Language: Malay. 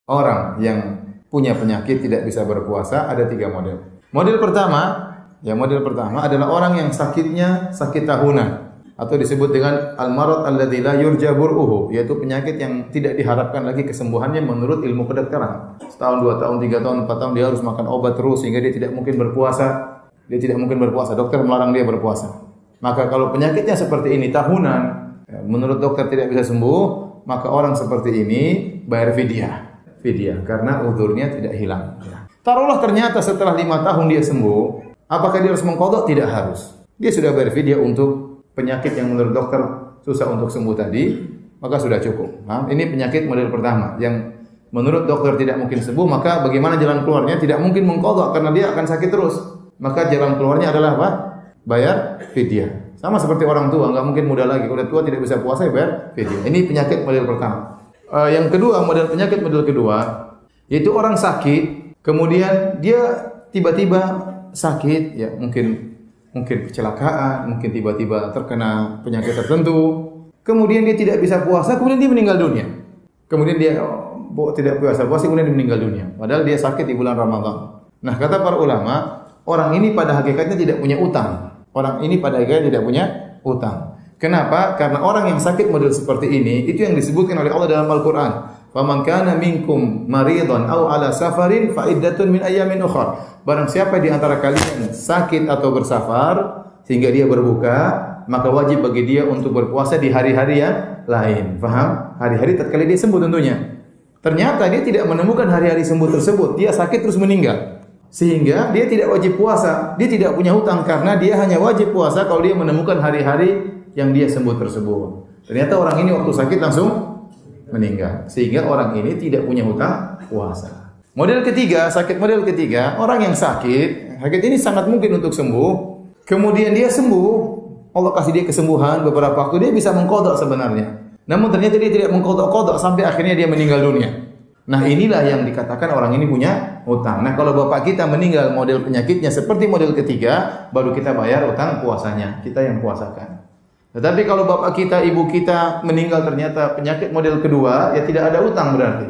orang yang punya penyakit tidak bisa berpuasa ada 3 model. Model pertama adalah orang yang sakitnya sakit tahunan atau disebut dengan al-marad alladzi la yurja bur'uhu, yaitu penyakit yang tidak diharapkan lagi kesembuhannya menurut ilmu kedokteran. Setahun, 2 tahun, 3 tahun, 4 tahun dia harus makan obat terus sehingga dia tidak mungkin berpuasa. Dokter melarang dia berpuasa. Maka kalau penyakitnya seperti ini tahunan, menurut dokter tidak bisa sembuh, maka orang seperti ini bayar fidyah karena uzurnya tidak hilang. Taruhlah ternyata setelah 5 tahun dia sembuh, apakah dia harus mengqadha? Tidak harus. Dia sudah bayar fidyah untuk penyakit yang menurut dokter susah untuk sembuh tadi, maka sudah cukup. Nah, ini penyakit model pertama yang menurut dokter tidak mungkin sembuh, maka bagaimana jalan keluarnya? Tidak mungkin mengqadha karena dia akan sakit terus. Maka jalan keluarnya adalah apa? Bayar fidyah. Sama seperti orang tua, enggak mungkin muda lagi. Kalau tua tidak bisa puasa, bayar fidyah. Ini penyakit model pertama. Yang kedua, penyakit model kedua, yaitu orang sakit, kemudian dia tiba-tiba sakit, ya mungkin kecelakaan, mungkin tiba-tiba terkena penyakit tertentu, kemudian dia tidak bisa puasa, kemudian dia meninggal dunia. Kemudian dia tidak puasa, kemudian dia meninggal dunia. Padahal dia sakit di bulan Ramadan. Nah, kata para ulama, orang ini pada hakikatnya tidak punya utang. Kenapa? Karena orang yang sakit model seperti ini, itu yang disebutkan oleh Allah dalam Al-Quran. Faman kana minkum maridan aw ala safarin fa iddatun min ayamin ukhra. Barang siapa di antara kalian sakit atau bersafar sehingga dia berbuka, maka wajib bagi dia untuk berpuasa di hari-hari yang lain. Faham? Hari-hari tatkala dia sembuh tentunya. Ternyata dia tidak menemukan hari-hari sembuh tersebut. Dia sakit terus meninggal. Sehingga dia tidak wajib puasa. Dia tidak punya hutang karena dia hanya wajib puasa kalau dia menemukan hari-hari yang dia sembuh tersebut. Ternyata orang ini waktu sakit langsung meninggal, sehingga orang ini tidak punya hutang puasa. Model ketiga, orang yang sakit ini sangat mungkin untuk sembuh. Kemudian dia sembuh, Allah kasih dia kesembuhan beberapa waktu, dia bisa mengqadha sebenarnya. Namun ternyata dia tidak mengqadha sampai akhirnya dia meninggal dunia. Nah, inilah yang dikatakan orang ini punya hutang. Nah, kalau bapak kita meninggal model penyakitnya seperti model ketiga, baru kita bayar hutang puasanya, kita yang puasakan. Tetapi kalau bapak kita, ibu kita meninggal ternyata penyakit model kedua, ya tidak ada utang berarti.